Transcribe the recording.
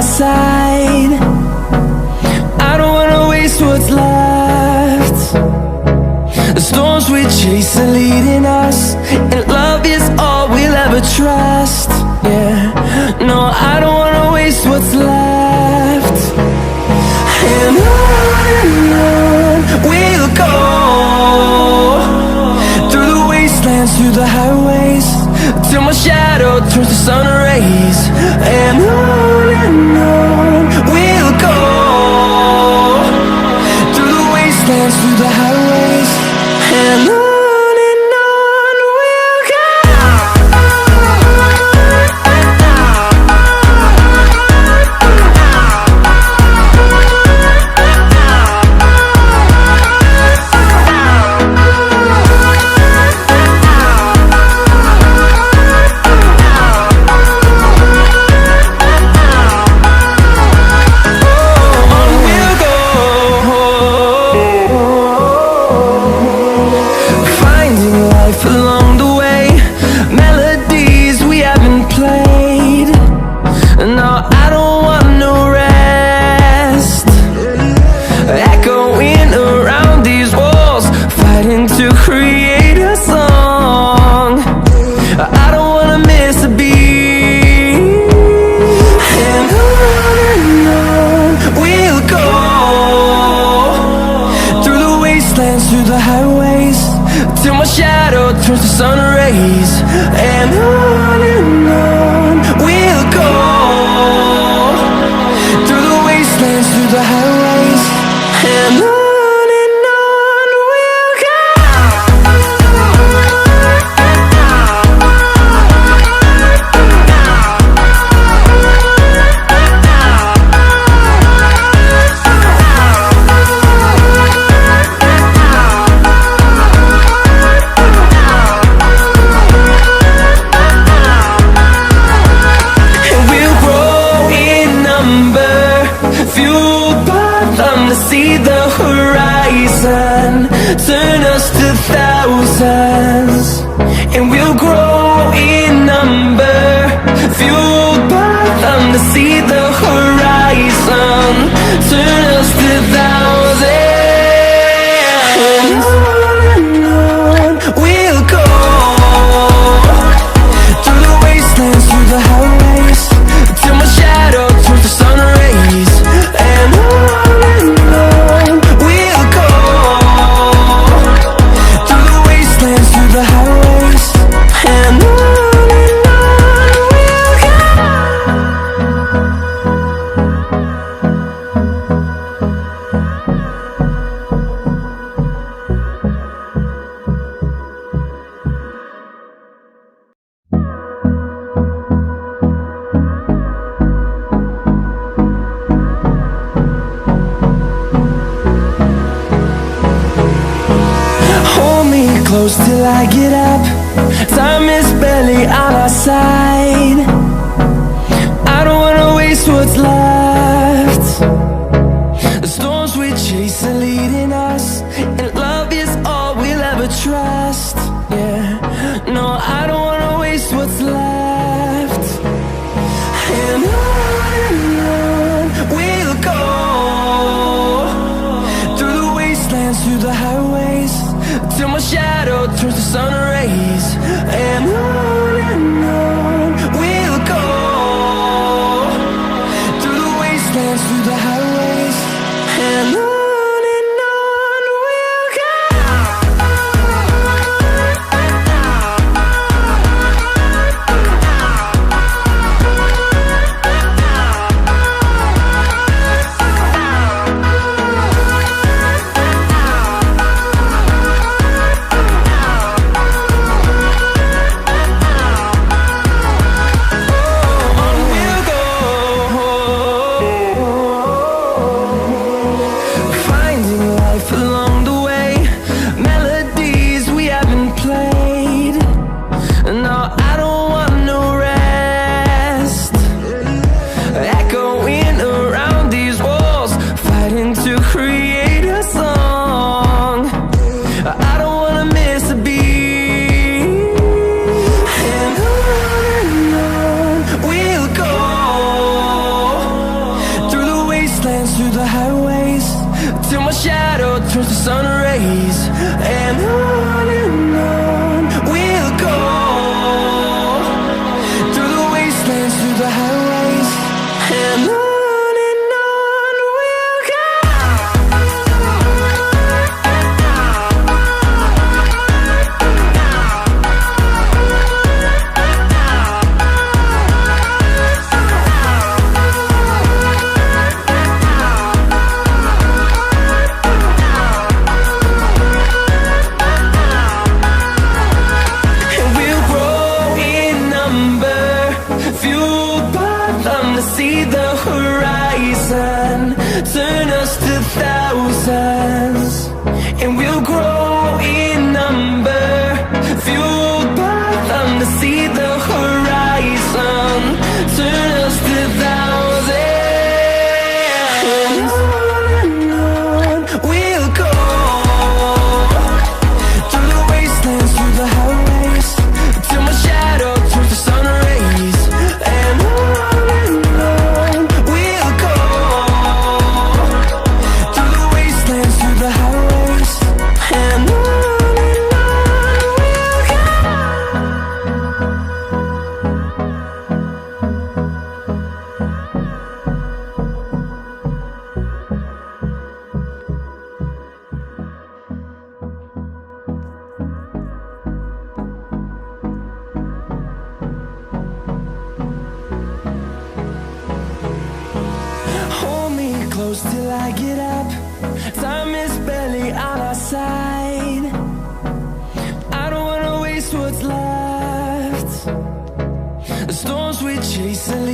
side. I don't wanna waste what's left. The storms we chase are leading us, and love is all we'll ever trust. Yeah, no, I don't wanna waste what's left. And on we'll go, through the wastelands, through the highways, till my shadow turns to sun rays. And on we'll go, through the wastelands, through the highways, and on we'll go. Through the highways, till my shadow turns to sun rays. And on we'll go, through the wastelands, through the highways, and on we'll go. See the horizon, turn us to thousands, and we'll grow in number, fueled by them to see the horizon, turn us to thousands. And on we'll go, through the wastelands, through the highways, till my shadow turns to sun rays. And close till I get up, time is barely on our side. I don't wanna waste what's left. The storms we chase are leading us, and love is all we'll ever trust. Yeah, no, I don't wanna waste what's left. And on we'll go, through the wastelands, through the highways, till my shadow turns to sun rays. And on highways, till my shadow turns to sun rays. And on we'll go, through the wastelands, through the highways. And on we'll go. See the horizon, turn us to thousands, and we'll grow in number, fueled by them to see the horizon, turn us to thousands. And on we'll go, through the wastelands, through the highways, till my shadow turns to sun rays. And on close till I get up. Time is barely on our side. I don't wanna waste what's left. The storms we chase are